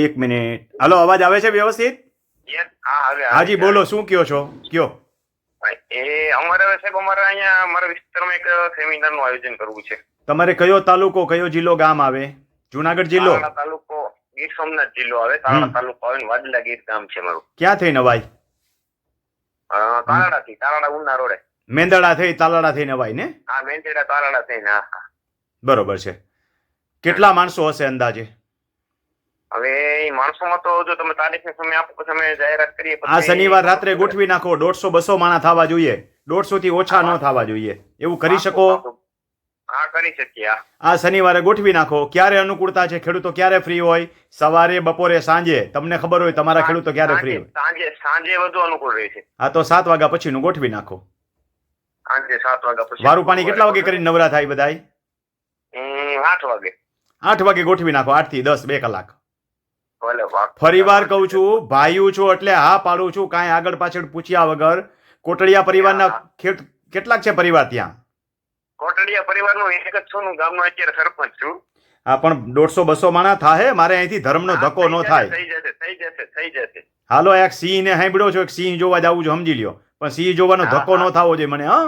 એક મિનિટ. હાલો, અવાજ આવે છે વ્યવસ્થિત? હાજી બોલો, શું કયો છો? કયો. અમારે સાહેબ અમારે અહીંયા અમારા વિસ્તારમાં એક સેમિનારનું આયોજન કરવું છે. તમારે કયો તાલુકો, કયો જિલ્લો, ગામ આવે? જુનાગઢ જિલ્લો? તાલાળા તાલુકો, ગીર સોમનાથ જિલ્લો આવે. તાલાળા તાલુકો આવે ને વાડલા ગીર ગામ છે મારું. ક્યાં થઈ નવાઈ? તાલાળાથી, તાલાળા ઉના રોડે. મેંદડા થઈ તાલાળા થઈ નવાઈ ને? હા, મેંદડા તાલાળા થઈને. હા. બરોબર છે. કેટલા માણસો હશે અંદાજે? હવે એ માણસોમાં તો જો તમે તારીખ ને સમય આપો પછી અમે જાહેરાત કરીએ. આ શનિવાર રાત્રે ગોઠવી નાખો. 150-200 માણસ થવા જોઈએ. 150 થી ઓછા ન થવા જોઈએ. એવું કરી શકો? હા, કરી શકીએ. આ શનિવારે ગોઠવી નાખો. ક્યારે અનુકૂળતા છે? ખેડૂતો ક્યારે ફ્રી હોય? સવારે, બપોરે, સાંજે? તમને ખબર હોય તમારા ખેડૂતો ક્યારે ફ્રી હોય? સાંજે વધુ અનુકૂળ રહે છે. હા, તો 7 વાગ્યા પછીનું ગોઠવી નાખો. સાંજે 7 વાગ્યા પછી. વારું પાણી કેટલા વાગે કરીને નવરા થાય બધાય? 8 વાગે. 8 વાગે ગોઠવી નાખો. 8 થી 10, 2 કલાક. ફરીવાર કહું છું, ભાઈઓ છો એટલે હા પાડું છું, કાંઈ આગળ પાછળ પૂછ્યા વગર. કોટડિયા પરિવારના કેટલાક છે પરિવાર ત્યાં? કોટડિયા પરિવારનો એક જ છું, હું ગામનો અત્યારે સરપંચ છું. હા, પણ 150-200 માણસ થાય. મારે અહીંથી ધર્મનો ધક્કો ન થાય. થઈ જશે. હાલો, એક સિંહ ને સાંભળ્યો છો? એક સિંહ જોવા જવું છું, સમજી લ્યો. પણ સિંહ જોવાનો ધક્કો ન થવો જોઈએ મને. હા,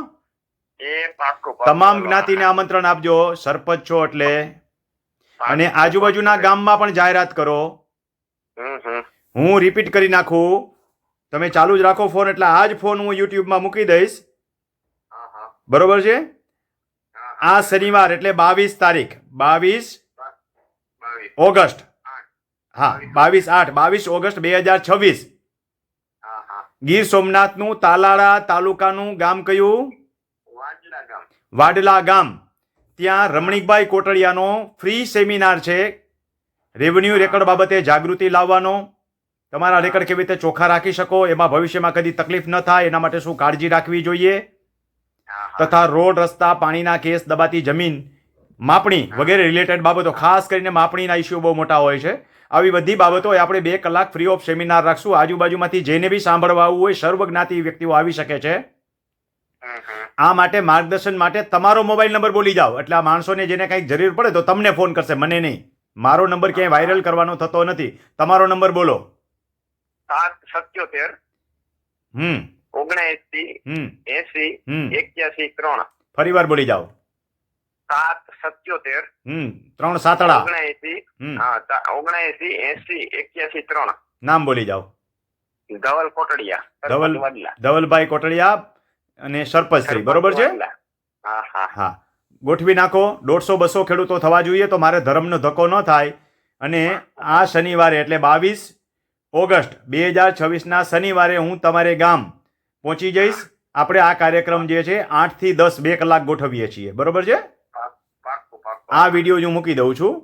એ પાક્કું. તમામ જ્ઞાતિને આમંત્રણ આપજો, સરપંચ છો એટલે. અને આજુબાજુના ગામમાં પણ જાહેરાત કરો. હું રિપીટ કરી નાખું, તમે ચાલુ જ રાખો ફોન, એટલે આ જ ફોન હું યુટ્યુબમાં મૂકી દઈશ. બરોબર છે? આ શનિવાર એટલે 22 તારીખ, 22 ઓગસ્ટ. હા, 22 ઓગસ્ટ 2026. ગીર સોમનાથનું તાલાળા તાલુકાનું ગામ કયું? વાડલા ગામ. ત્યાં રમણીકભાઈ કોટડિયાનો ફ્રી સેમિનાર છે. રેવન્યુ રેકર્ડ બાબતે જાગૃતિ લાવવાનો, તમારા રેકર્ડ કેવી રીતે ચોખ્ખા રાખી શકો, એમાં ભવિષ્યમાં કદી તકલીફ ન થાય એના માટે શું કાળજી રાખવી જોઈએ, તથા રોડ, રસ્તા, પાણીના કેસ, દબાતી જમીન, માપણી વગેરે રિલેટેડ બાબતો. ખાસ કરીને માપણીના ઇસ્યુ બહુ મોટા હોય છે. આવી બધી બાબતો આપણે 2 કલાક ફ્રી ઓફ સેમિનાર રાખશું. આજુબાજુમાંથી જેને બી સાંભળવા આવવું હોય, સર્વ જ્ઞાતિ વ્યક્તિઓ આવી શકે છે. આ માટે માર્ગદર્શન માટે તમારો મોબાઈલ નંબર બોલી જાઓ, એટલે આ માણસોને જેને કંઈક જરૂર પડે તો તમને ફોન કરશે, મને નહીં. મારો નંબર ક્યાંય વાયરલ કરવાનો થતો નથી. તમારો નંબર બોલો. 777 79 80 81 3. ફરી વાર બોલી જાઓ. 777 3 સાતડા 79 80 81 3. નામ બોલી જાઓ. ધવલ કોટડિયા. ધવલભાઈ કોટડિયા અને સરપંચ શ્રી. બરોબર છે? હા, ગોઠવી નાખો. 150-200 ખેડૂતો થવા જોઈએ, તો મારે ધર્મનો ધક્કો ન થાય. અને આ શનિવારે એટલે 22 ઓગસ્ટ 2026 ના શનિવારે હું તમારે ગામ પહોંચી જઈશ. આપણે આ કાર્યક્રમ જે છે 8 થી 10 2 કલાક ગોઠવીએ છીએ. બરોબર છે? આ વિડીયો હું મૂકી દઉં છું.